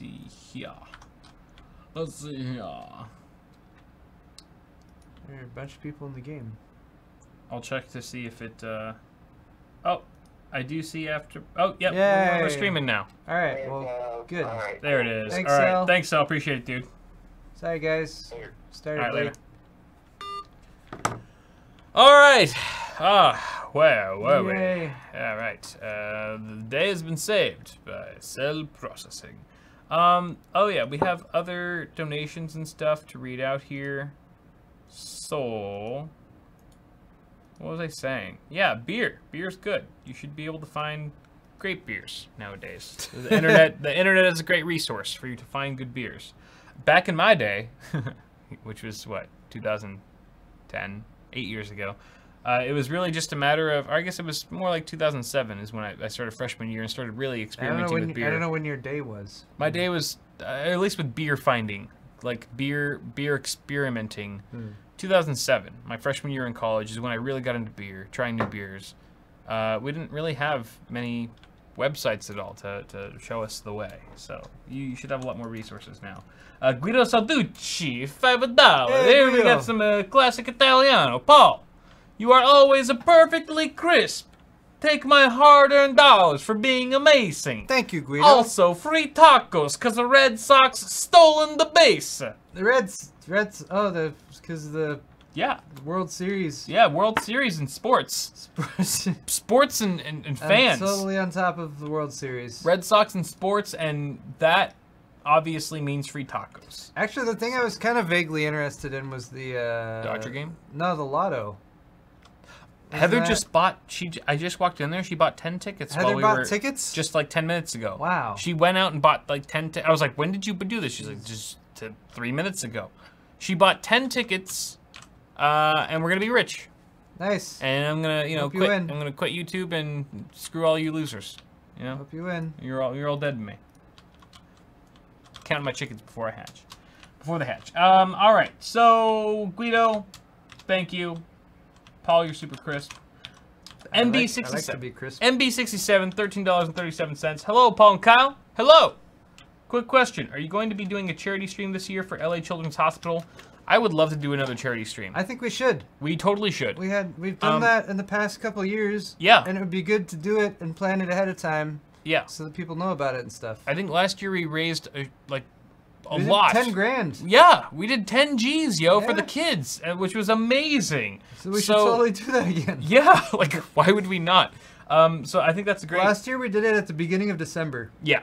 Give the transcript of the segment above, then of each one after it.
see here. Let's see here. There are a bunch of people in the game. I'll check to see if it. Oh, I do see after. Oh, yep. We're streaming now. All right. Well, good. There it is. Thanks, all right. Sal. Thanks, Sal. Appreciate it, dude. Sorry, guys. Started All right, late. later. All right. Where were we? All right. The day has been saved by cell processing. Oh yeah, we have other donations and stuff to read out here. So, what was I saying? Yeah, beer. Beer's good. You should be able to find great beers nowadays. The internet is a great resource for you to find good beers. Back in my day, which was what, 2010, 8 years ago, it was really just a matter of, or I guess it was more like 2007 is when I started freshman year and started really experimenting with beer. I don't know when your day was. My day was, at least with beer finding, like beer experimenting. 2007, my freshman year in college, is when I really got into beer, trying new beers. We didn't really have many websites at all to show us the way, so you should have a lot more resources now. Guido Salducci, $5. Hey, Here we Guido. got some classic Italiano. Paul, you are always a perfectly crisp. Take my hard-earned dollars for being amazing. Thank you, Guido. Also, free tacos, cause the Red Sox stolen the base. The Reds. Oh, because of the Yeah. World Series. Yeah, World Series and sports. Sports and fans. I'm totally on top of the World Series. Red Sox and sports, and that obviously means free tacos. Actually, the thing I was kind of vaguely interested in was the Dodger game? No, the lotto. Heather just bought. I just walked in there. She bought 10 tickets. Heather while we bought were, tickets? just like 10 minutes ago. Wow. She went out and bought like 10. I was like, when did you do this? She's like, just 3 minutes ago. She bought 10 tickets, and we're gonna be rich. Nice. And I'm gonna, Hope you quit. win. I'm gonna quit YouTube and screw all you losers. You know. Hope you win. You're all dead to me. Count my chickens before I hatch. Before they hatch. All right. So Guido, thank you. Paul, you're super crisp. MB67. I like to be crisp. MB67, $13.37. Hello, Paul and Kyle. Hello. Quick question: are you going to be doing a charity stream this year for LA Children's Hospital? I would love to do another charity stream. I think we should. We totally should. We've done that in the past couple years. Yeah. And it would be good to do it and plan it ahead of time. Yeah. So that people know about it and stuff. I think last year we raised a We did lot. 10 grand. Yeah, we did 10 G's, yo, for Yeah. the kids, which was amazing. So we should totally do that again. Yeah, like, why would we not? So I think that's a great... Last year we did it at the beginning of December. Yeah.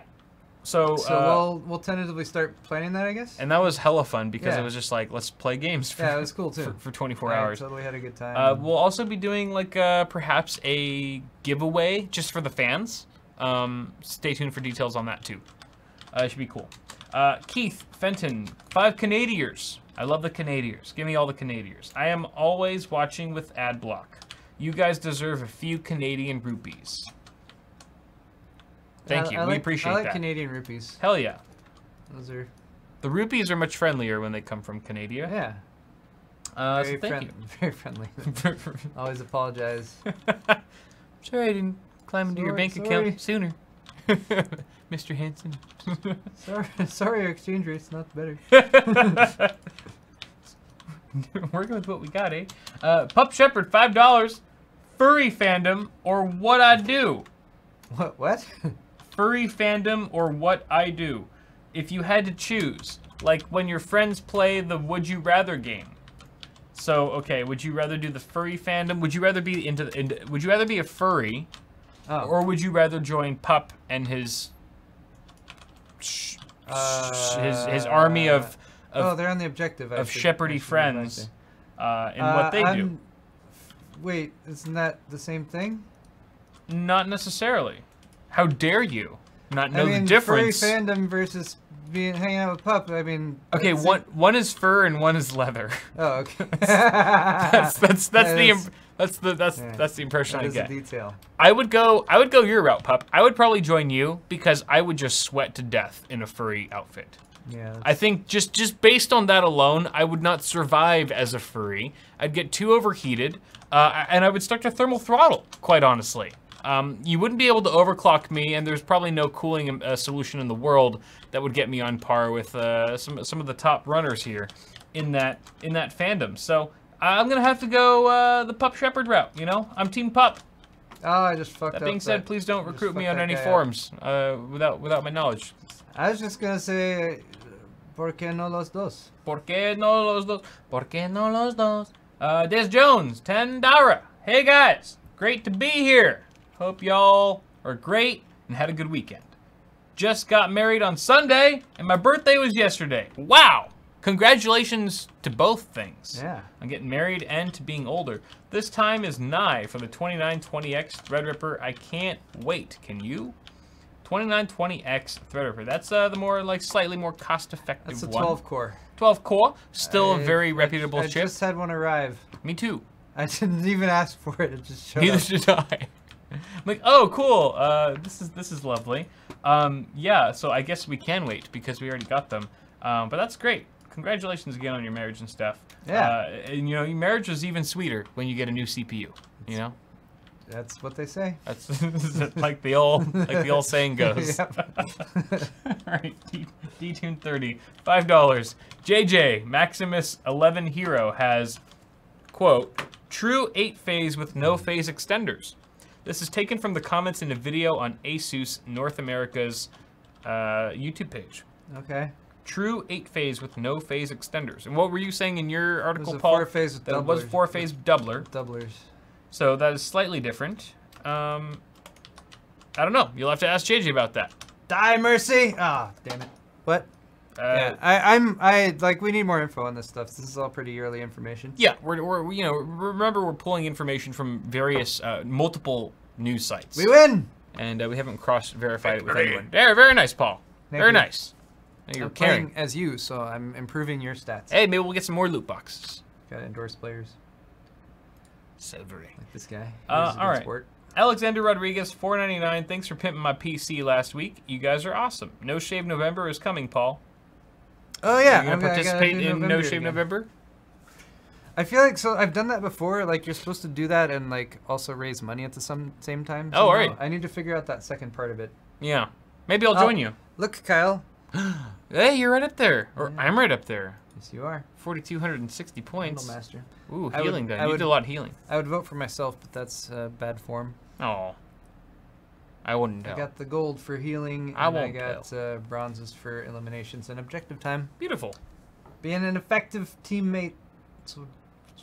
So we'll tentatively start planning that, I guess. And that was hella fun because Yeah. it was just like, let's play games for, Yeah, it was cool too. for 24 I hours. totally had a good time. We'll also be doing like perhaps a giveaway just for the fans. Stay tuned for details on that too. It should be cool. Keith Fenton, 5 Canadiers. I love the Canadiers. Give me all the Canadiers. I am always watching with ad block. You guys deserve a few Canadian rupees. Thank you. We appreciate that. I like Canadian rupees. Hell yeah. Those are... The rupees are much friendlier when they come from Canada. Yeah. So thank you. Very friendly. Always apologize. Sorry I didn't climb into your bank account sooner. Mr. Hanson. sorry, our exchange rate's not better. Working with what we got, eh? Pup Shepherd, $5. Furry fandom or what I do. What? Furry fandom or what I do. If you had to choose, like when your friends play the Would You Rather game. So, okay, would you rather do the furry fandom? Would you rather be would you rather be a furry, or would you rather join Pup and his army of they're on the objective. Of shepherdy friends, in what they do? Wait, isn't that the same thing? Not necessarily. How dare you not know the difference? Furry fandom versus hanging out with Pup. I mean. Okay, one is fur and one is leather. Oh, okay. that's the impression I get. That is a detail. I would go your route, Pup. I would probably join you because I would just sweat to death in a furry outfit. Yeah. I think just based on that alone, I would not survive as a furry. I'd get too overheated, and I would start to thermal throttle, quite honestly. You wouldn't be able to overclock me, and there's probably no cooling solution in the world that would get me on par with some of the top runners here in that fandom. So I'm gonna have to go the Pup Shepherd route. You know, I'm Team Pup. Oh, I just fucked up. That being said, please don't recruit me on any forums without my knowledge. I was just gonna say, ¿por qué no los dos? ¿Por qué no los dos? ¿Por qué no los dos? Des Jones, $10. Hey guys, great to be here. Hope y'all are great and had a good weekend. Just got married on Sunday, and my birthday was yesterday. Wow! Congratulations to both things. Yeah. On getting married and to being older. This time is nigh for the 2920X Threadripper. I can't wait. Can you? 2920X Threadripper. That's the more, like, slightly more cost-effective one. That's a 12 core. 12 core. Still a very reputable chip. I just had one arrive. Me too. I didn't even ask for it. It just showed Neither up. did I. I'm like, oh, cool. This is lovely. Yeah, so I guess we can wait because we already got them. But that's great. Congratulations again on your marriage and stuff. Yeah. And you know, your marriage is even sweeter when you get a new CPU. You know. That's what they say. That's like the old saying goes. Yep. All right, D-Tune 30, $5. JJ Maximus 11 Hero has, quote, true 8-phase with no phase extenders. This is taken from the comments in a video on Asus North America's YouTube page. Okay. True 8-phase with no phase extenders. And what were you saying in your article, It was a Paul? 4-phase with that doublers. was 4-phase doubler. Doublers. So that is slightly different. I don't know. You'll have to ask JJ about that. Die mercy! Ah, damn it. What? Yeah, like, we need more info on this stuff. This is all pretty early information. Yeah, we're you know, remember we're pulling information from various multiple news sites. We win! And we haven't cross-verified it with anyone. Very, very nice, Paul. Very nice. You're I'm caring. playing as you, so I'm improving your stats. Hey, maybe we'll get some more loot boxes. Gotta endorse players. Silvery. Like this guy. All right. Sport. Alexander Rodriguez, $4.99. Thanks for pimping my PC last week. You guys are awesome. No Shave November is coming, Paul. Oh yeah, Are you gonna participate in No Shave November? I feel like I've done that before. Like you're supposed to do that and like also raise money at the same time. Oh, all right. I need to figure out that second part of it. Yeah. Maybe I'll join you. Look, Kyle. Hey, you're right up there. Or Yeah. I'm right up there. Yes, you are. 4,260 points. Handle master. Ooh, I healing would- done. I You would- did a lot of healing. I would vote for myself, but that's bad form. Oh. I wouldn't I tell. got the gold for healing, I and I won't got bronzes for eliminations and objective time. Beautiful. Being an effective teammate, that's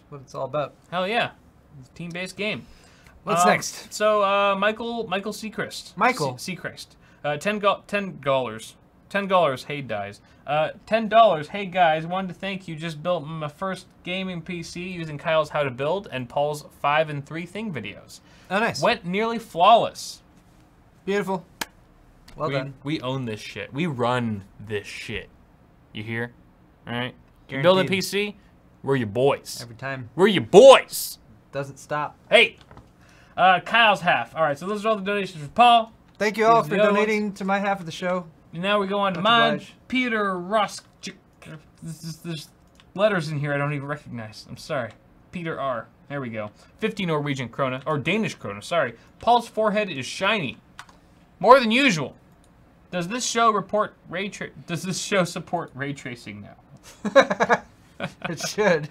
what it's all about. Hell yeah. It's a team-based game. What's next? So, Michael Seacrest. Michael. Seacrest. $10. Hey, guys. $10. Hey, guys. Wanted to thank you. Just built my first gaming PC using Kyle's How to Build and Paul's 5 and 3 Thing videos. Oh, nice. Went nearly flawless. Beautiful. Well done. We own this shit. We run this shit. You hear? All right? You build a PC, we're your boys. Every time. We're your boys. Doesn't stop. Hey. Kyle's half. All right, so those are all the donations for Paul. Thank you all Here's for the other donating to my half of the show. And now we go on to Much mine. obliged. Peter Rusk. There's letters in here I don't even recognize. I'm sorry. Peter R. There we go. 50 Norwegian krona, or Danish krona, sorry. Paul's forehead is shiny. More than usual. Does this show support ray tracing now? It should.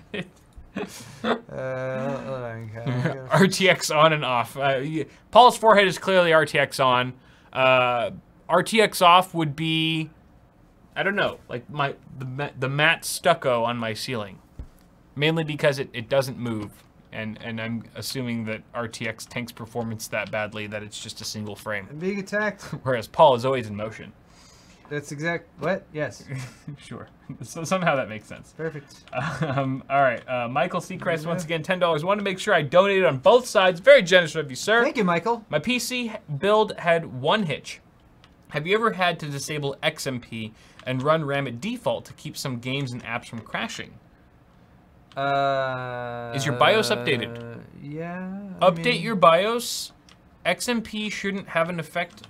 Hold on, Kyle. RTX on and off. Paul's forehead is clearly RTX on. RTX off would be, I don't know, like the matte stucco on my ceiling. Mainly because it doesn't move. And I'm assuming that RTX tanks performance that badly that it's just a single frame. I'm being attacked. Whereas Paul is always in motion. That's exact. What? Yes. Sure. So somehow that makes sense. Perfect. All right. Michael Seacrest, once again, $10. Wanted to make sure I donated on both sides. Very generous of you, sir. Thank you, Michael. My PC build had one hitch. Have you ever had to disable XMP and run RAM at default to keep some games and apps from crashing? Is your BIOS updated? Yeah. Update your BIOS. XMP shouldn't have an effect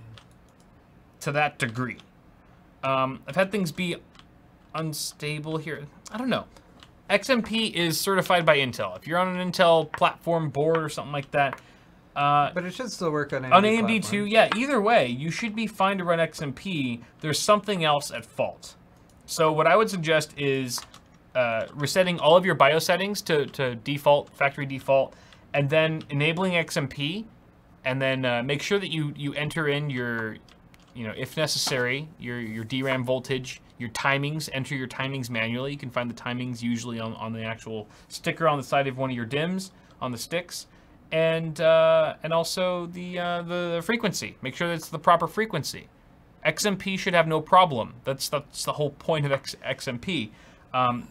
to that degree. I've had things be unstable here. I don't know. XMP is certified by Intel. If you're on an Intel platform board or something like that, But it should still work on AMD. On AMD too, yeah. Either way, you should be fine to run XMP. There's something else at fault. So what I would suggest is resetting all of your BIOS settings to default, factory default, and then enabling XMP, and then make sure that you enter in your, if necessary, your DRAM voltage, your timings. Enter your timings manually. You can find the timings usually on the actual sticker on the side of one of your DIMMs on the sticks. And also the frequency. Make sure that it's the proper frequency. XMP should have no problem. That's the whole point of XMP.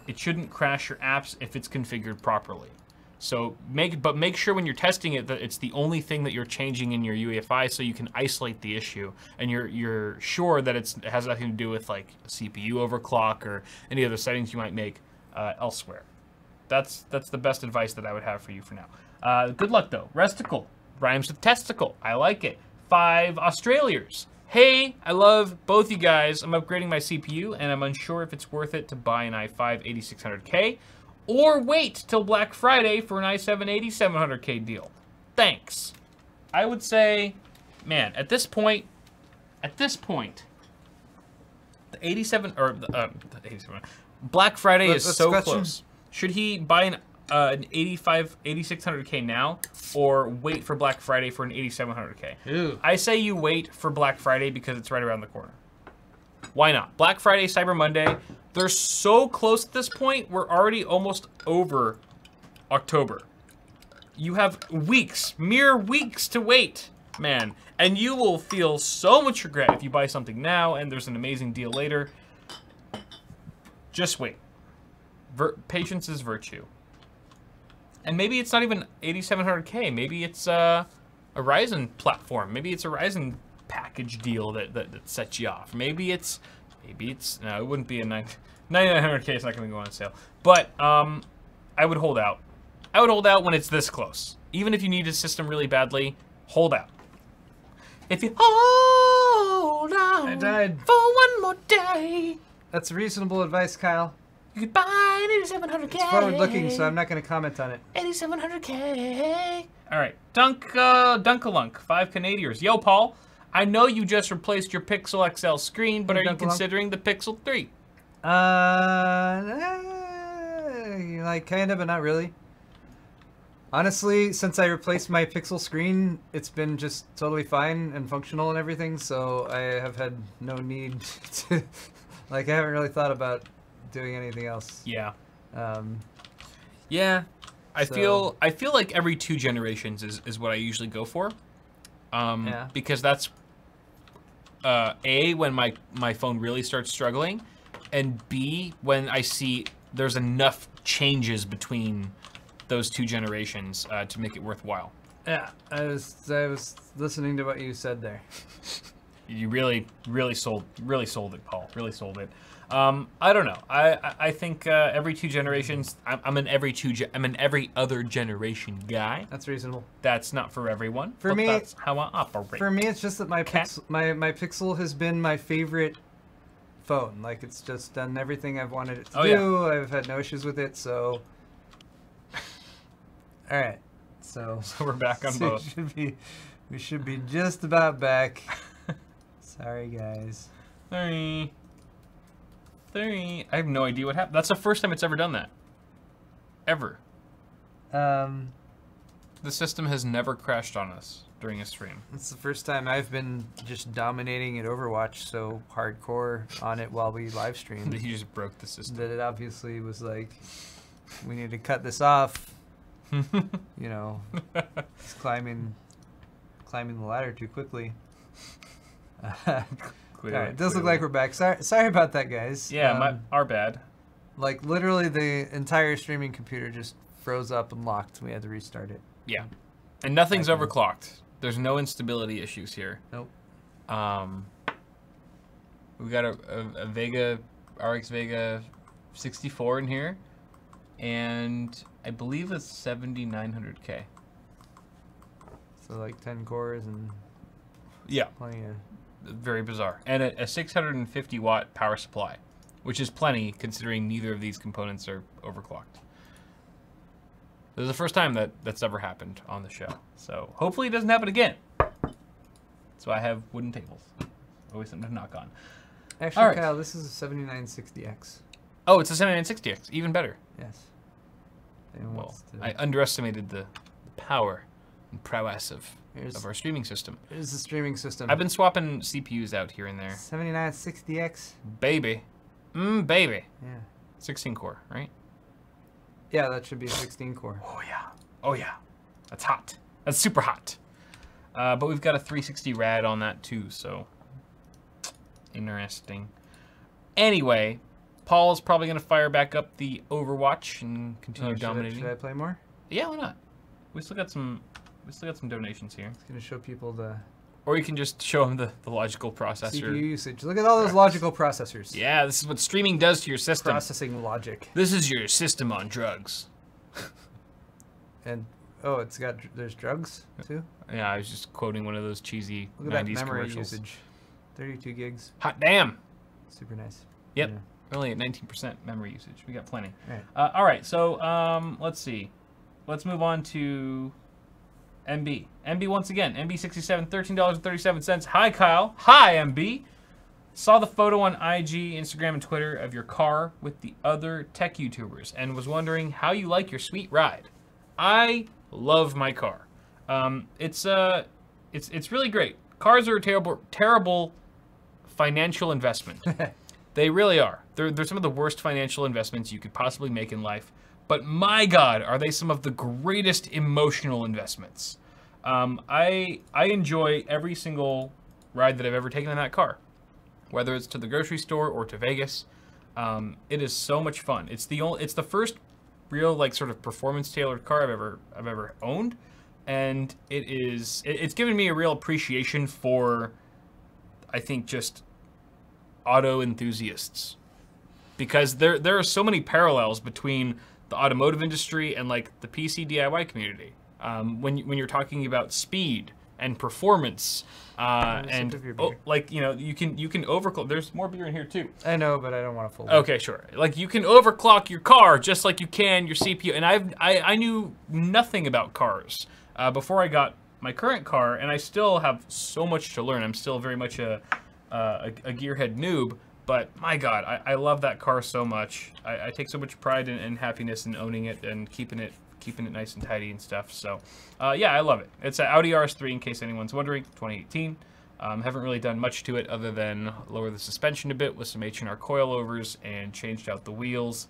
It shouldn't crash your apps if it's configured properly. So make sure when you're testing it that it's the only thing that you're changing in your UEFI, so you can isolate the issue, and you're sure that it has nothing to do with like CPU overclock or any other settings you might make elsewhere. That's the best advice that I would have for you for now. Good luck though. Resticle rhymes with testicle. I like it. 5 Australiers. Hey, I love both you guys. I'm upgrading my CPU, and I'm unsure if it's worth it to buy an i5 8600K or wait till Black Friday for an i7 8700K deal. Thanks. I would say, man, at this point, the 87 or the 87 Black Friday is so close. Should he buy an 8600K now, or wait for Black Friday for an 8700K? Ew. I say you wait for Black Friday because it's right around the corner. Why not? Black Friday, Cyber Monday, they're so close at this point, we're already almost over October. You have weeks, mere weeks to wait, man. And you will feel so much regret if you buy something now and there's an amazing deal later. Just wait. Patience is virtue. And maybe it's not even 8700K. Maybe it's a Ryzen platform. Maybe it's a Ryzen package deal that sets you off. Maybe it's no, it wouldn't be a 9900K. It's not going to go on sale. But I would hold out. I would hold out when it's this close. Even if you need a system really badly, hold out. If you hold on I died. for one more day. That's reasonable advice, Kyle. You could buy an 8700K. It's forward-looking, so I'm not going to comment on it. 8700K. All right, Dunkalunk, 5 Canadiers. Yo, Paul, I know you just replaced your Pixel XL screen, but are you considering the Pixel 3? Like kind of, but not really. Honestly, since I replaced my Pixel screen, it's been just totally fine and functional and everything, so I have had no need to, like, I haven't really thought about doing anything else. Yeah. Yeah. I feel like every 2 generations is what I usually go for. Yeah. Because that's A, when my phone really starts struggling, and B, when I see there's enough changes between those 2 generations to make it worthwhile. Yeah, I was listening to what you said there. You really sold it, Paul. Really sold it. I don't know. I think every 2 generations. I'm an every other generation guy. That's reasonable. That's not for everyone. For me, that's how I operate. For me, it's just that my Pixel has been my favorite phone. Like, it's just done everything I've wanted it to do. Yeah. I've had no issues with it. So, all right. So we're back on both. We should be just about back. Sorry, guys. Sorry. I have no idea what happened. That's the first time it's ever done that. Ever. The system has never crashed on us during a stream. It's the first time I've been just dominating at Overwatch so hardcore on it while we live streamed. That you just broke the system. That it obviously was like, we need to cut this off. You know, it's climbing the ladder too quickly. Alright, it does look like we're back. Sorry about that, guys. Yeah, our bad. Like, literally the entire streaming computer just froze up and locked. We had to restart it. Yeah. And nothing's overclocked. There's no instability issues here. Nope. We got a Vega, RX Vega 64 in here. And I believe it's 7900K. So like 10 cores and... Yeah. Plenty of... Very bizarre. And a 650 watt power supply, which is plenty considering neither of these components are overclocked. This is the first time that's ever happened on the show. So hopefully it doesn't happen again. So I have wooden tables. Always something to knock on. Actually, right. Kyle, this is a 7960X. Oh, it's a 7960X. Even better. Yes. Well, I underestimated the power and prowess of Here's our streaming system. Here's the streaming system. I've been swapping CPUs out here and there. 7960X. Baby. Baby. Yeah. 16 core, right? Yeah, that should be a 16 core. Oh, yeah. Oh, yeah. That's hot. That's super hot. But we've got a 360 rad on that, too, so... Interesting. Anyway, Paul's probably going to fire back up the Overwatch and continue dominating. Should I play more? Yeah, why not? We still got some donations here. It's going to show people the... Or you can just show them the logical processor. CPU usage. Look at all those logical processors. Yeah, this is what streaming does to your system. Processing logic. This is your system on drugs. And, oh, there's drugs, too? Yeah, I was just quoting one of those cheesy Look at 90s that memory commercials. usage. 32 gigs. Hot damn! Super nice. Yep. Yeah. We're only at 19% memory usage. We got plenty. Right. All right, so let's see. Let's move on to MB. MB once again. MB67, $13.37. Hi, Kyle. Hi, MB. Saw the photo on IG, Instagram, and Twitter of your car with the other tech YouTubers and was wondering how you like your sweet ride. I love my car. It's really great. Cars are a terrible financial investment. They really are. They're some of the worst financial investments you could possibly make in life. But my God, are they some of the greatest emotional investments. I enjoy every single ride that I've ever taken in that car. Whether it's to the grocery store or to Vegas. It is so much fun. It's the first real like sort of performance tailored car I've ever owned. And it's given me a real appreciation for, I think, just auto enthusiasts. Because there are so many parallels between the automotive industry and like the PC DIY community. When you're talking about speed and performance, and like you can overclock. There's more beer in here too. I know, but I don't want to full. Okay, sure. Like you can overclock your car just like you can your CPU. And I knew nothing about cars before I got my current car, and I still have so much to learn. I'm still very much a gearhead noob. But my God, I love that car so much. I take so much pride and happiness in owning it and keeping it nice and tidy and stuff. So yeah, I love it. It's an Audi RS3 in case anyone's wondering, 2018. Haven't really done much to it other than lower the suspension a bit with some H&R coilovers and changed out the wheels.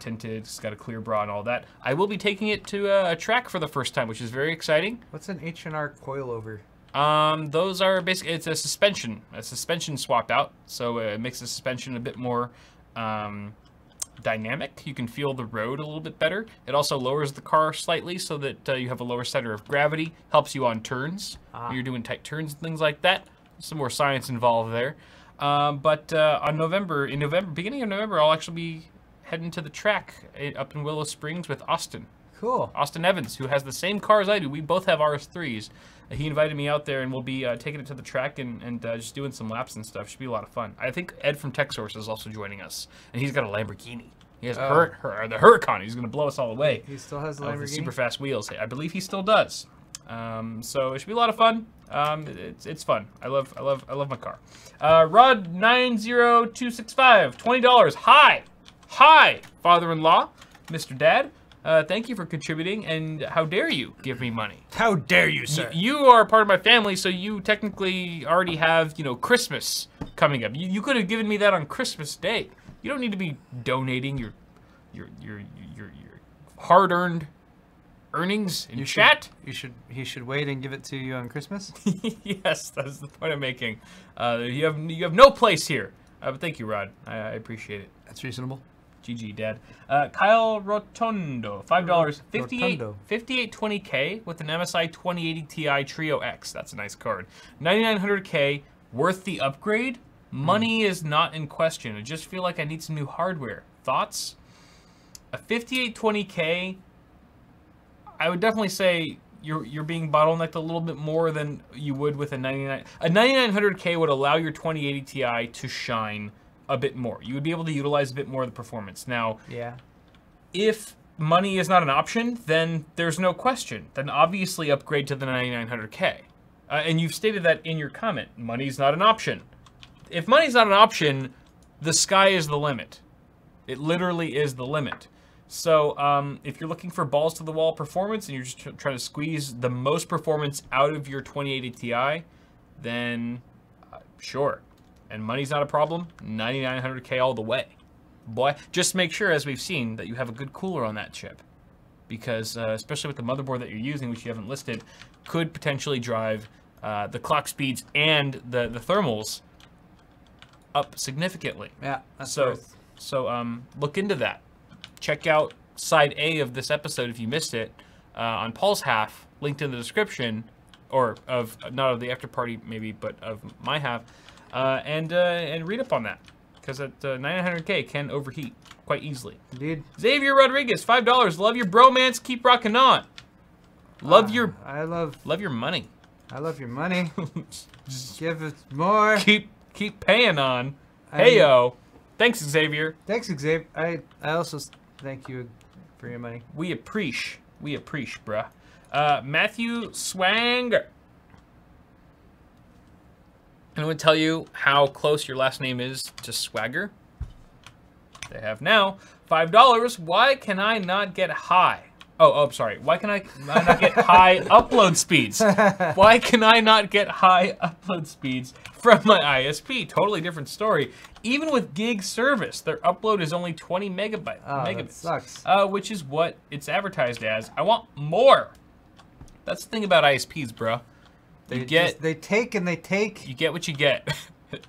Tinted, it's got a clear bra and all that. I will be taking it to a track for the first time, which is very exciting. What's an H&R coilover? Those are basically, it's a suspension swap out. So it makes the suspension a bit more dynamic. You can feel the road a little bit better. It also lowers the car slightly so that you have a lower center of gravity. Helps you on turns when you're doing tight turns and things like that. Some more science involved there. But beginning of November, I'll actually be heading to the track up in Willow Springs with Austin. Cool. Austin Evans, who has the same car as I do. We both have RS3s. He invited me out there, and we'll be taking it to the track and just doing some laps and stuff. Should be a lot of fun. I think Ed from TechSource is also joining us, and he's got a Lamborghini. He has the Huracan. He's going to blow us all away. He still has the Lamborghini? With super fast wheels. I believe he still does. So it should be a lot of fun. It's fun. I love my car. Rod90265, $20. Hi, father-in-law, Mr. Dad. Thank you for contributing, and how dare you give me money? How dare you, sir? You are part of my family, so you technically already have, Christmas coming up. You could have given me that on Christmas Day. You don't need to be donating your hard-earned earnings in chat. He should wait and give it to you on Christmas? Yes, that's the point I'm making. You have no place here. But thank you, Rod. I appreciate it. That's reasonable. GG, Dad. Kyle Rotondo, $5. 5820K with an MSI 2080 Ti Trio X. That's a nice card. 9900K, worth the upgrade? Money is not in question. I just feel like I need some new hardware. Thoughts? A 5820K, I would definitely say you're being bottlenecked a little bit more than you would with a 99. A 9900K would allow your 2080 Ti to shine a bit more. You would be able to utilize a bit more of the performance. Now, yeah, if money is not an option, then there's no question. Then obviously upgrade to the 9900K. And you've stated that in your comment. Money's not an option. If money's not an option, the sky is the limit. It literally is the limit. So if you're looking for balls to the wall performance and you're just trying to squeeze the most performance out of your 2080 Ti, then sure. And money's not a problem. 9900K all the way. Boy, just make sure, as we've seen, that you have a good cooler on that chip. Because, especially with the motherboard that you're using, which you haven't listed, could potentially drive the clock speeds and the thermals up significantly. Yeah, that's so look into that. Check out side A of this episode if you missed it on Paul's half, linked in the description, or of not of the after party maybe, but of my half, and read up on that, because at 900K can overheat quite easily. Indeed. Xavier Rodriguez, $5. Love your bromance. Keep rocking on. Love your money. I love your money. Give us more. Keep paying on. Heyo. Thanks, Xavier. Thanks, Xavier. I also thank you for your money. We appreciate, bruh. Matthew Swanger. I'm going to tell you how close your last name is to Swagger. They have now $5. Why can I not get high? Oh, sorry. Why can I not get high upload speeds? Why can I not get high upload speeds from my ISP? Totally different story. Even with gig service, their upload is only 20 megabits. That sucks. Which is what it's advertised as. I want more. That's the thing about ISPs, bro. They take and they take. You get what you get.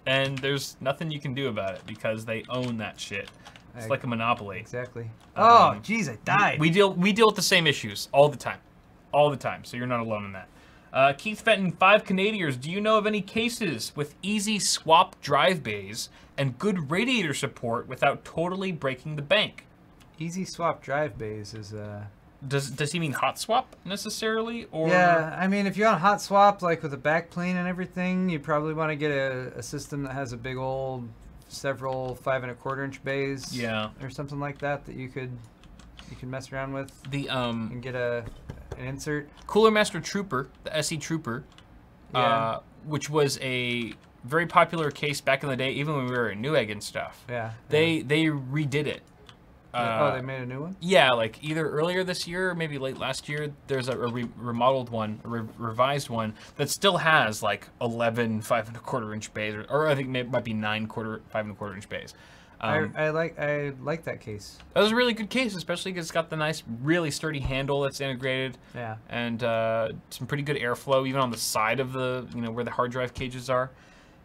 And there's nothing you can do about it because they own that shit. It's like a monopoly. Exactly. Oh, jeez, I died. We deal with the same issues all the time. All the time, so you're not alone in that. Keith Fenton, 5 Canadians. Do you know of any cases with easy swap drive bays and good radiator support without totally breaking the bank? Easy swap drive bays is Does he mean hot swap necessarily, or? Yeah, I mean, if you're on hot swap, like with a backplane and everything, you probably want to get a system that has a big old several 5 1/4 inch bays. Yeah. Or something like that you could mess around with. And get an insert. Cooler Master Trooper, the SE Trooper, which was a very popular case back in the day, even when we were at Newegg and stuff. Yeah. They redid it. They made a new one? Yeah, like either earlier this year or maybe late last year, there's a remodeled one, a revised one, that still has like 11 5 1/4 inch bays, or I think it might be 9 5 1/4 inch bays. I like that case. That was a really good case, especially because it's got the nice, really sturdy handle that's integrated. Yeah. And some pretty good airflow, even on the side of the, where the hard drive cages are.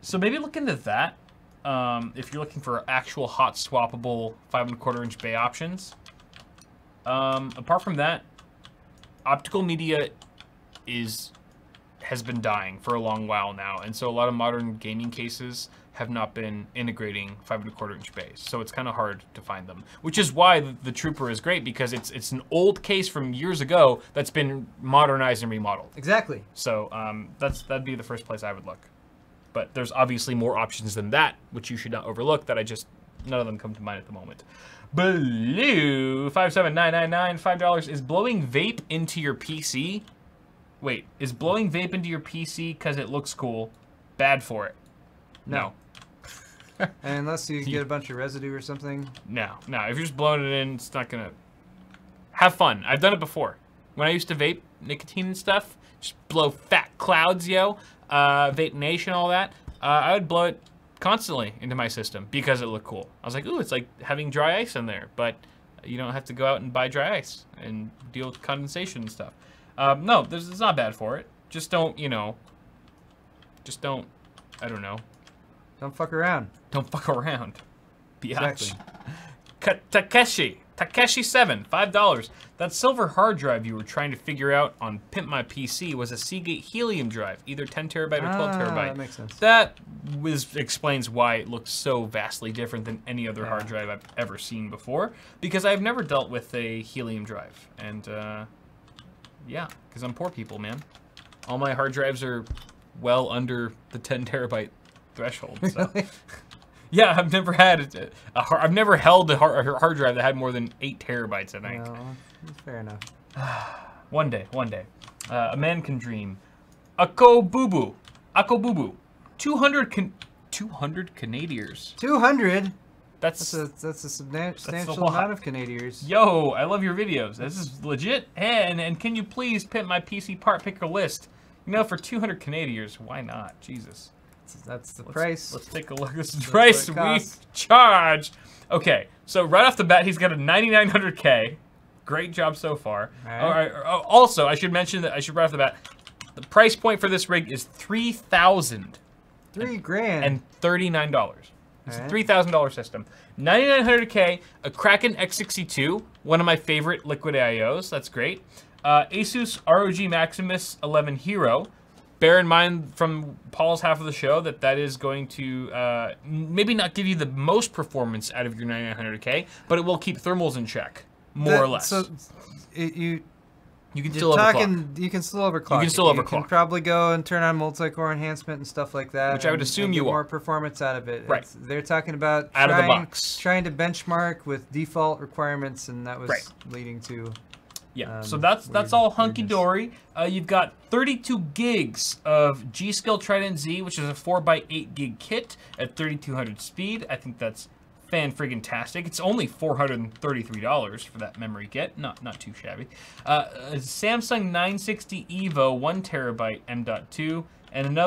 So maybe look into that. If you're looking for actual hot swappable 5 1/4 inch bay options. Apart from that, optical media has been dying for a long while now, and so a lot of modern gaming cases have not been integrating 5 1/4 inch bays, so it's kind of hard to find them. Which is why the Trooper is great, because it's an old case from years ago that's been modernized and remodeled. Exactly. So that'd be the first place I would look. But there's obviously more options than that, which you should not overlook, that none of them come to mind at the moment. Blue 57999, $5. Is blowing vape into your PC? Wait, is blowing vape into your PC because it looks cool bad for it? No. Unless you get a bunch of residue or something. No. If you're just blowing it in, it's not gonna have fun. I've done it before. When I used to vape nicotine and stuff, just blow fat clouds, yo. Vape Nation, all that. I would blow it constantly into my system because it looked cool. I was like, ooh, it's like having dry ice in there, but you don't have to go out and buy dry ice and deal with condensation and stuff. No, it's not bad for it. Just don't, I don't know. Don't fuck around. Don't fuck around. Biatch. Exactly. Takeshi7, $5. That silver hard drive you were trying to figure out on Pimp My PC was a Seagate Helium drive, either 10 terabyte or 12 terabyte. That makes sense. That explains why it looks so vastly different than any other hard drive I've ever seen before, because I've never dealt with a Helium drive. And, yeah, because I'm poor people, man. All my hard drives are well under the 10 terabyte threshold. So. Yeah, I've never had I've never held a hard drive that had more than 8 terabytes, I think. No, fair enough. One day. A man can dream. Akobubu. 200 Canadiers. 200? That's a substantial amount of Canadiers. Yo, I love your videos. This is legit. And can you please pimp my PC part picker list? You know, for 200 Canadiers, why not? Jesus. That's the price. Let's take a look. This is the price we charge. Okay, so right off the bat, he's got a 9900K. Great job so far. All right. Also, I should mention that right off the bat, the price point for this rig is $3,000. $3,000 and $39. It's a $3,000 system. 9900K, a Kraken X62, one of my favorite liquid AIOs. That's great. Asus ROG Maximus 11 Hero. Bear in mind from Paul's half of the show that is going to maybe not give you the most performance out of your 9900K, but it will keep thermals in check, more or less. So you can still overclock. You can still overclock. You can still overclock. You can probably go and turn on multi-core enhancement and stuff like that. Which I would assume you get are. More performance out of it. Right. They're talking about out of the box. Trying to benchmark with default requirements, and that was leading to. Yeah, so that's all hunky-dory. You've got 32 gigs of G-Skill Trident Z, which is a 4x8 gig kit at 3200 speed. I think that's fan-friggin-tastic. It's only $433 for that memory kit. Not too shabby. A Samsung 960 EVO 1 terabyte M.2, and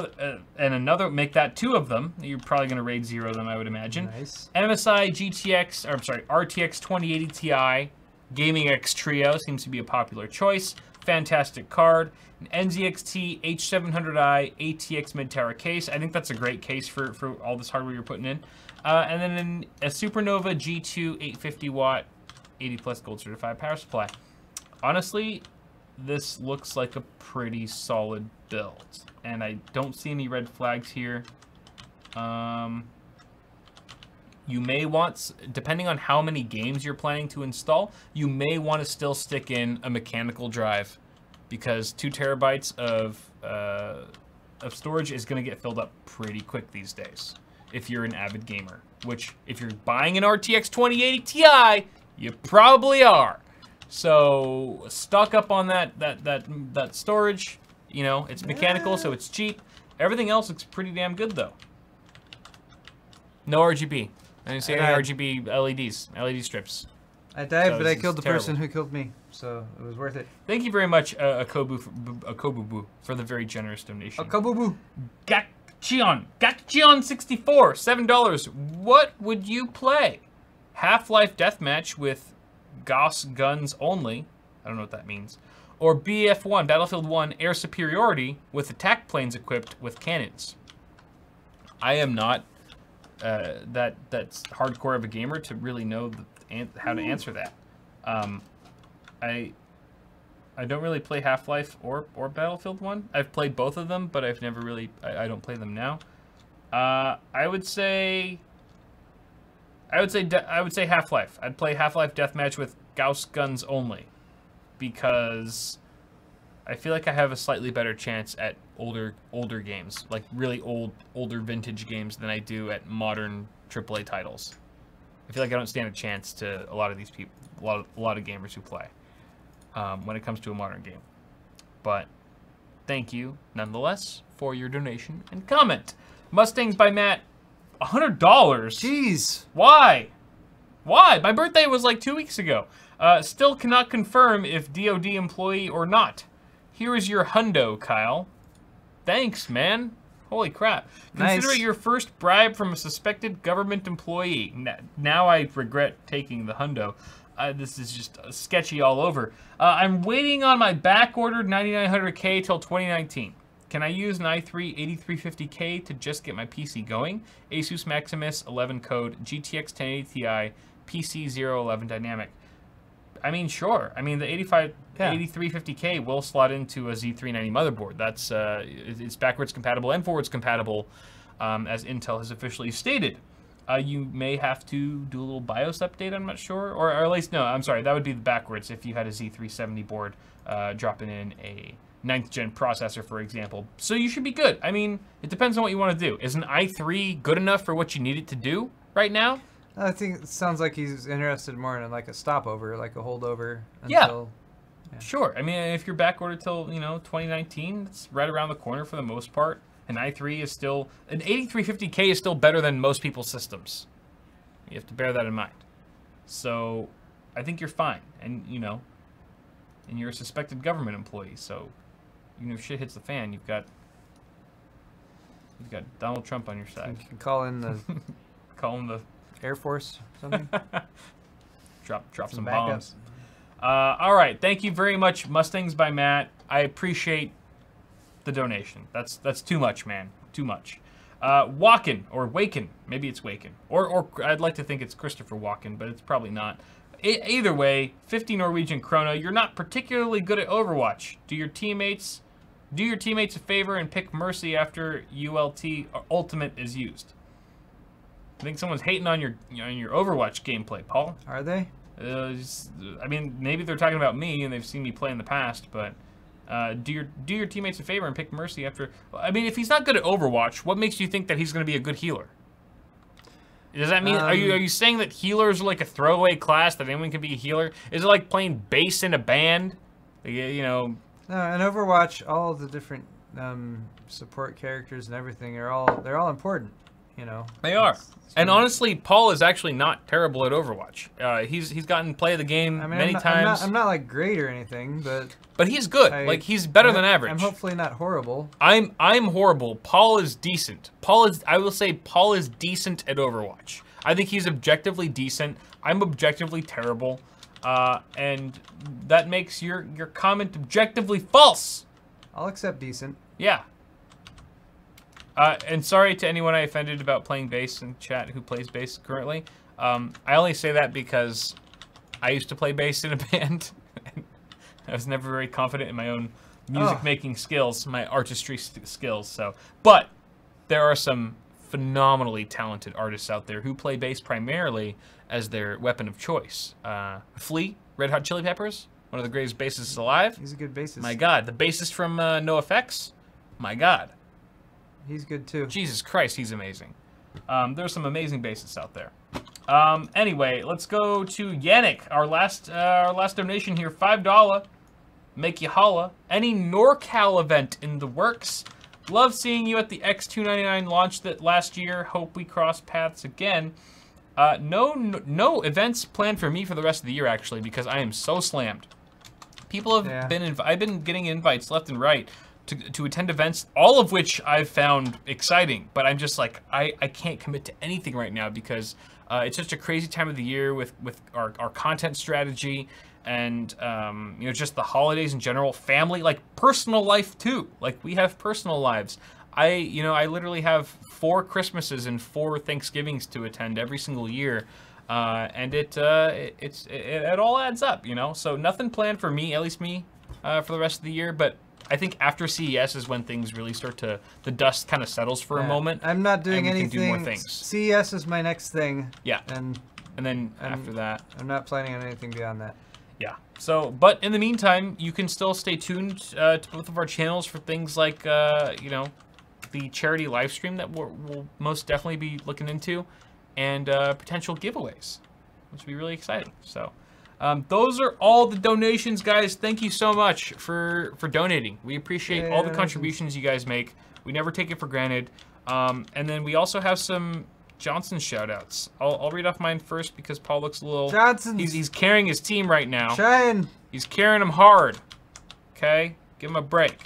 another, make that 2 of them. You're probably going to RAID 0 them, I would imagine. Nice. MSI RTX 2080 Ti. Gaming X Trio seems to be a popular choice. Fantastic card. An NZXT H700i ATX mid-tower case. I think that's a great case for all this hardware you're putting in. And then a Supernova G2 850 watt 80 plus gold certified power supply. Honestly, this looks like a pretty solid build. And I don't see any red flags here. You may want, depending on how many games you're planning to install, you may want to still stick in a mechanical drive, because 2 terabytes of storage is going to get filled up pretty quick these days if you're an avid gamer. Which, if you're buying an RTX 2080 Ti, you probably are. So stock up on that storage. You know, it's mechanical, so it's cheap. Everything else looks pretty damn good though. No RGB. I didn't see any RGB LEDs, LED strips. I died, but I killed the person who killed me, so it was worth it. Thank you very much, Akobubu, for the very generous donation. Akobubu. Gakchion64, $7. What would you play? Half-Life Deathmatch with Gauss guns only. I don't know what that means. Or BF1, Battlefield 1, Air Superiority with attack planes equipped with cannons. I am not that's hardcore of a gamer to really know how to answer that. I don't really play Half-Life or Battlefield 1. I've played both of them, but I've never really I don't play them now. I would say Half-Life. I'd play Half-Life Deathmatch with Gauss guns only, because I feel like I have a slightly better chance at older games, like really older vintage games, than I do at modern AAA titles. I feel like I don't stand a chance to a lot of these people, a lot of gamers who play when it comes to a modern game. But thank you nonetheless for your donation and comment. Mustangs by Matt, $100. Jeez. Why? Why? My birthday was like 2 weeks ago. Still cannot confirm if DoD employee or not. Here is your hundo, Kyle. Thanks, man. Holy crap. Consider it your first bribe from a suspected government employee. Now I regret taking the hundo. This is just sketchy all over. I'm waiting on my back-ordered 9900K till 2019. Can I use an i3 8350K to just get my PC going? Asus Maximus 11 code, GTX 1080 Ti, PC 011 dynamic. I mean, sure. I mean, the 8350K will slot into a Z390 motherboard. That's it's backwards compatible and forwards compatible, as Intel has officially stated. You may have to do a little BIOS update, I'm not sure. Or at least, no, I'm sorry, that would be the backwards if you had a Z370 board dropping in a 9th gen processor, for example. So you should be good. I mean, it depends on what you want to do. Is an i3 good enough for what you need it to do right now? I think it sounds like he's interested more in like a stopover, like a holdover until... Yeah. Sure. I mean, if you're back ordered till, 2019, it's right around the corner for the most part. An i3 is still... An 8350K is still better than most people's systems. You have to bear that in mind. So, I think you're fine. And, and you're a suspected government employee, so even if shit hits the fan, you've got Donald Trump on your side. You can call in the... Call in the... Air Force or something. drop some bombs. All right, thank you very much, Mustangs by Matt. I appreciate the donation. That's too much, man. Too much. Walken or Waken, maybe it's Waken, or I'd like to think it's Christopher Walken, but it's probably not. Either way, 50 Norwegian krona. You're not particularly good at Overwatch. Do your teammates a favor and pick Mercy after ULT or Ultimate is used. I think someone's hating on your Overwatch gameplay, Paul. Are they? I mean, maybe they're talking about me and they've seen me play in the past, but do your teammates a favor and pick Mercy after. I mean, if he's not good at Overwatch, what makes you think that he's going to be a good healer? Does that mean are you saying that healers are like a throwaway class, that anyone can be a healer? Is it like playing bass in a band? No, in Overwatch, all of the different support characters and everything they're all important. They are. And honestly, Paul is actually not terrible at Overwatch. He's gotten play of the game many times. I'm not like great or anything, but he's good. Like he's better than average. I'm hopefully not horrible. I'm horrible. Paul is decent. I will say Paul is decent at Overwatch. I think he's objectively decent. I'm objectively terrible. And that makes your comment objectively false. I'll accept decent. Yeah. And sorry to anyone I offended about playing bass in chat who plays bass currently. I only say that because I used to play bass in a band. And I was never very confident in my own music-making skills, my artistry skills. But there are some phenomenally talented artists out there who play bass primarily as their weapon of choice. Flea, Red Hot Chili Peppers, one of the greatest bassists alive. He's a good bassist. My God, the bassist from NoFX. My God. He's good too. Jesus Christ, he's amazing. There's some amazing bassists out there. Anyway, let's go to Yannick. Our last donation here, $5. Make you holla. Any NorCal event in the works? Love seeing you at the X299 launch that last year. Hope we cross paths again. No events planned for me for the rest of the year actually, because I am so slammed. People have I've been getting invites left and right to attend events, all of which I've found exciting, but I'm just like, I can't commit to anything right now because it's just a crazy time of the year with our content strategy and just the holidays in general, family, like personal life too. Like we have personal lives. I literally have 4 Christmases and 4 Thanksgivings to attend every single year. And it all adds up, So nothing planned for me, at least me, for the rest of the year, but I think after CES is when things really start to, the dust kind of settles for a moment. I'm not doing anything. Can do more things. CES is my next thing. Yeah. And then after that. I'm not planning on anything beyond that. Yeah. So, but in the meantime, you can still stay tuned to both of our channels for things like, the charity live stream that we'll most definitely be looking into, and potential giveaways, which will be really exciting. So. Those are all the donations, guys. Thank you so much for donating. We appreciate all the contributions you guys make. We never take it for granted. And then we also have some Johnson shout-outs. I'll read off mine first because Paul looks a little... Johnson. He's carrying his team right now. Trying. He's carrying them hard. Okay? Give him a break.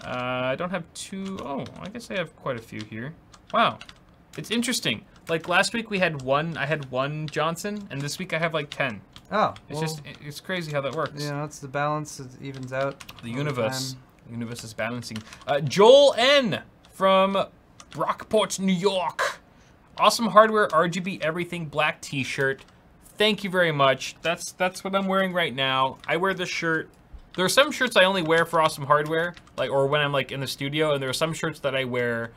I don't have too... Oh, I guess I have quite a few here. Wow. It's interesting. Like last week I had one Johnson, and this week I have like 10. Oh, it's crazy how that works. Yeah, it's the balance. It evens out. The universe is balancing. Joel N from Rockport, New York. Awesome hardware, RGB everything, black T-shirt. Thank you very much. That's what I'm wearing right now. I wear this shirt. There are some shirts I only wear for awesome hardware, or when I'm like in the studio, and there are some shirts that I wear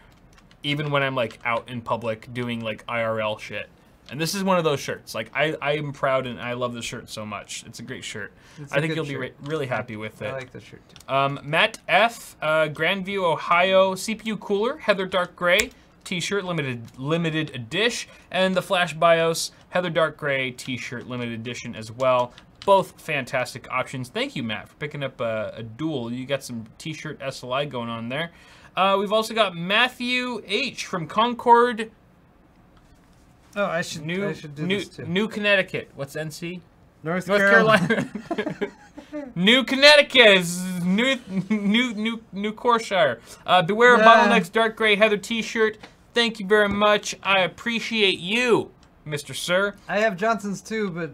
even when I'm like out in public doing like IRL shit. And this is one of those shirts. Like, I am proud and I love this shirt so much. It's a great shirt. I think you'll be really happy with it. I like this shirt too. Matt F, Grandview, Ohio, CPU Cooler, Heather Dark Gray, T-shirt, limited edition, and the Flash BIOS, Heather Dark Gray, T-shirt, limited edition as well. Both fantastic options. Thank you, Matt, for picking up a duel. You got some T-shirt SLI going on there. We've also got Matthew H from Concord. Oh, I should do this too. New Connecticut. What's NC? North Carolina. New Connecticut is new Corshire. Beware of Bottlenecks Dark Gray Heather T-shirt. Thank you very much. I appreciate you, Mr. Sir. I have Johnson's too, but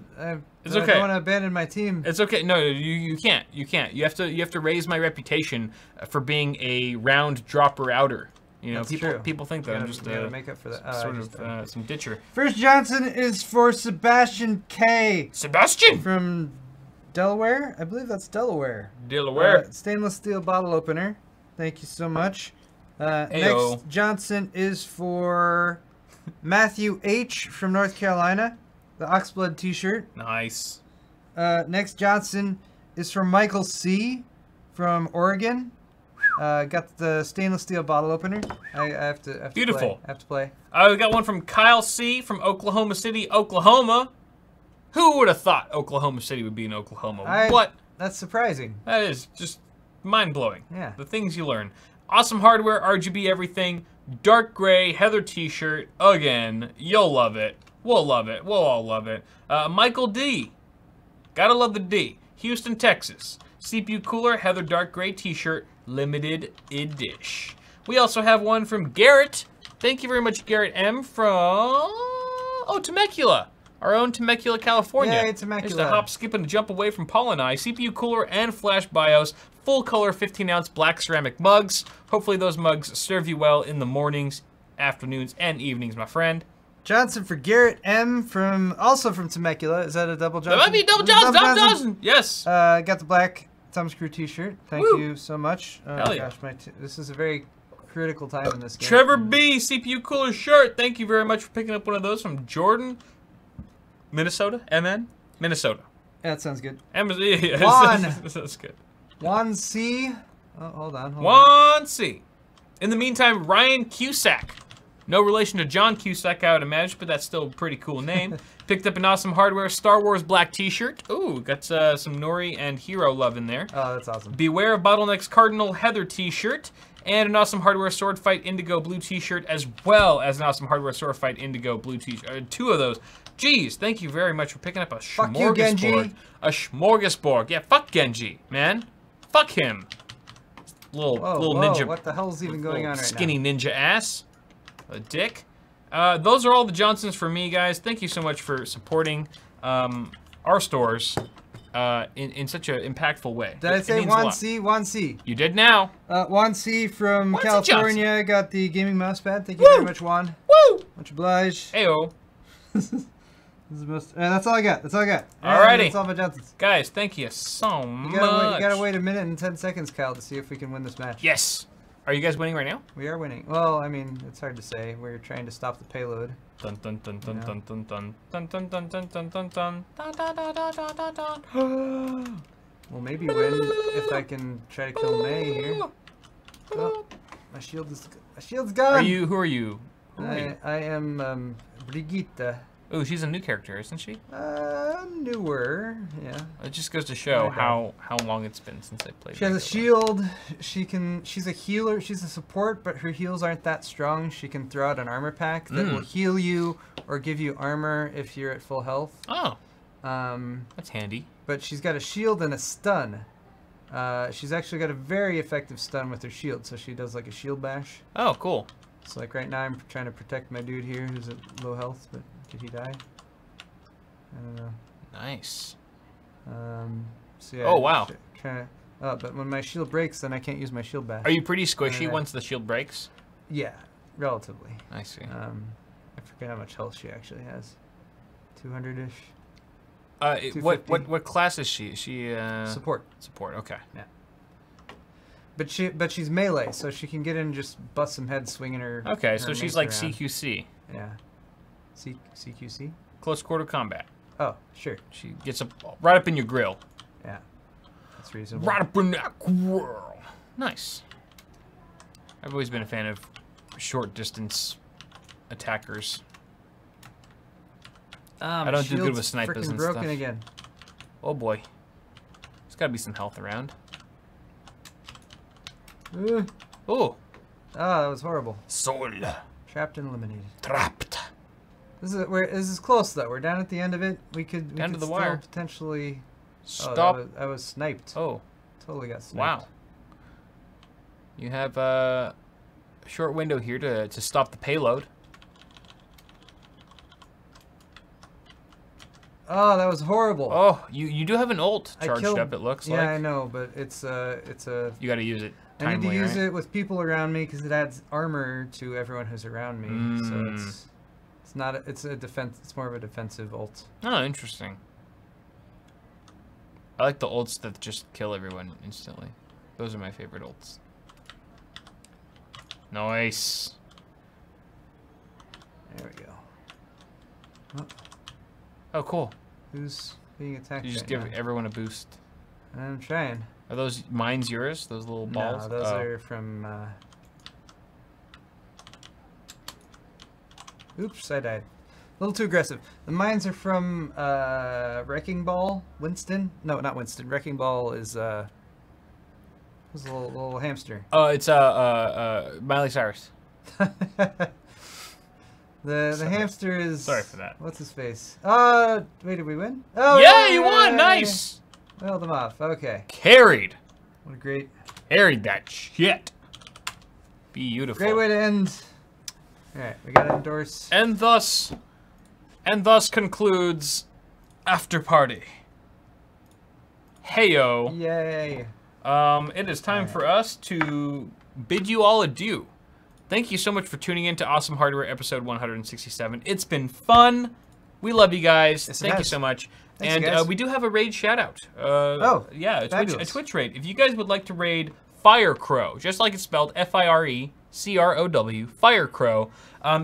it's I okay. don't want to abandon my team. It's okay. No, you can't. You can't. You have to raise my reputation for being a round dropper outer. You know, people think that I'm just make up for that. sort of some ditcher. First Johnson is for Sebastian K. Sebastian from Delaware. I believe that's Delaware. Delaware. Stainless steel bottle opener. Thank you so much. Ayo. Next Johnson is for Matthew H. from North Carolina. The Oxblood T-shirt. Nice. Next Johnson is from Michael C. from Oregon. Got the stainless steel bottle opener. I have to Beautiful. I have to play. We got one from Kyle C. from Oklahoma City, Oklahoma. Who would have thought Oklahoma City would be in Oklahoma? What? That's surprising. That is just mind-blowing. Yeah. The things you learn. Awesome hardware, RGB everything. Dark gray Heather T-shirt. Again, you'll love it. We'll love it. We'll all love it. Michael D. Gotta love the D. Houston, Texas. CPU Cooler Heather Dark Gray T-shirt. Limited edition. We also have one from Garrett. Thank you very much, Garrett M. from Temecula, our own Temecula, California. Yay, Temecula. Just a hop, skip, and a jump away from Paul and I. CPU Cooler and Flash BIOS, full color 15-ounce black ceramic mugs. Hopefully those mugs serve you well in the mornings, afternoons, and evenings, my friend. Johnson for Garrett M. also from Temecula. Is that a double Johnson? That might be double Johnson. Yes. Got the black thumb screw T-shirt. Thank you so much. Hell yeah. Gosh, this is a very critical time in this game. Trevor B. CPU Cooler shirt. Thank you very much for picking up one of those from Jordan, Minnesota. MN, Minnesota. Yeah, that sounds good. Juan. That's good. Juan C. Oh, hold on. Juan C. In the meantime, Ryan Cusack. No relation to John Cusack, I would imagine, but that's still a pretty cool name. Picked up an awesome hardware Star Wars black T-shirt. Ooh, got some Nori and Hero love in there. Oh, that's awesome. Beware of Bottleneck's Cardinal Heather T-shirt. And an awesome hardware Sword Fight Indigo blue T-shirt, as well as an awesome hardware Sword Fight Indigo blue T-shirt. Two of those. Jeez, thank you very much for picking up a Fuck you, Genji. A smorgasbord. Yeah, fuck Genji, man. Fuck him. Little ninja. What the hell's even going on right now? Skinny ninja ass. A dick. Those are all the Johnsons for me, guys. Thank you so much for supporting our stores in such an impactful way. Did I say Juan C? Juan C. You did now. Juan C from California got the gaming mouse pad. Thank you very much, Juan. Woo! Much obliged. Ayo. That's all I got. That's all I got. Alrighty. That's all my Johnsons. Guys, thank you so much. You gotta wait a minute and 10 seconds, Kyle, to see if we can win this match. Yes. Are you guys winning right now? We are winning. Well, I mean, it's hard to say. We're trying to stop the payload. Dun dun dun dun dun dun dun dun dun dun dun dun dun dun dun dun. We'll maybe win if I can try to kill May here. Oh, my shield's gone. Who are you? I am Brigitte. Oh, she's a new character, isn't she? Newer, yeah. It just goes to show how long it's been since I played. She has a shield. She's a healer. She's a support, but her heals aren't that strong. She can throw out an armor pack that will heal you or give you armor if you're at full health. Oh. That's handy. But she's got a shield and a stun. She's actually got a very effective stun with her shield, so she does like a shield bash. Oh, cool. So like right now I'm trying to protect my dude here who's at low health, but did he die? I don't know. Nice. So yeah, oh, wow. But when my shield breaks, then I can't use my shield bash. Are you pretty squishy once the shield breaks? Yeah, relatively. I see. I forget how much health she actually has. 200-ish. What class is she? Is she support. Support. Okay. Yeah. But she's melee, so she can get in and just bust some heads swinging her. Okay, so she's like around. CQC. Yeah. CQC? Close quarter combat. Oh, sure. She gets up right up in your grill. Yeah, that's reasonable. Right up in that grill. Nice. I've always been a fan of short distance attackers. I don't do good with snipers and broken stuff. Again. Oh boy. There's gotta be some health around. Oh. Ah, that was horrible. Soul. Trapped and eliminated. Trapped. This is close though. We're down at the end of it. We could Down to the still wire. Potentially. Stop. Oh, I was sniped. Oh. Totally got sniped. Wow. You have a short window here to stop the payload. Oh, that was horrible. Oh, you do have an ult charged up, it looks like. Yeah, I know, but it's a. You gotta use it. I need to use right? it with people around me because it adds armor to everyone who's around me. So it's not. It's a defense. It's more of a defensive ult. Oh, interesting. I like the ults that just kill everyone instantly. Those are my favorite ults. Nice. There we go. Oh, Oh, cool. who's being attacked? You just right give now? everyone a boost. I'm trying. Are those mines yours? Those little balls? No, those are from. Oops, I died. A little too aggressive. The mines are from Wrecking Ball, Winston. No, not Winston. Wrecking Ball is a little hamster. Oh, it's Miley Cyrus. The hamster is. Sorry for that. What's his face? Wait, did we win? Oh Yeah, you won. Nice. Held them off. Okay. Carried. What a great. Carried that shit. Beautiful. Great way to end. All right, we gotta endorse. And thus concludes After Party. Heyo. Yay. It is time for us to bid you all adieu. Thank you so much for tuning in to Awesome Hardware episode 167. It's been fun. We love you guys. Yes, Thank you so much. Thanks, And guys. we do have a raid shout out. Yeah, a Twitch raid. If you guys would like to raid Firecrow, just like it's spelled, Firecrow, Firecrow.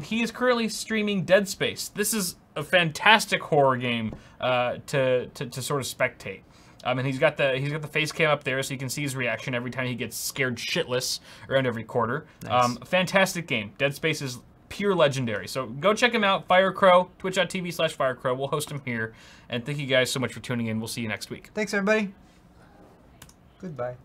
He is currently streaming Dead Space. This is a fantastic horror game to sort of spectate. And he's got the face cam up there, so you can see his reaction every time he gets scared shitless around every quarter. Nice. Fantastic game. Dead Space is pure legendary. So go check him out, Firecrow, twitch.tv/Firecrow. We'll host him here. And thank you guys so much for tuning in. We'll see you next week. Thanks, everybody. Goodbye.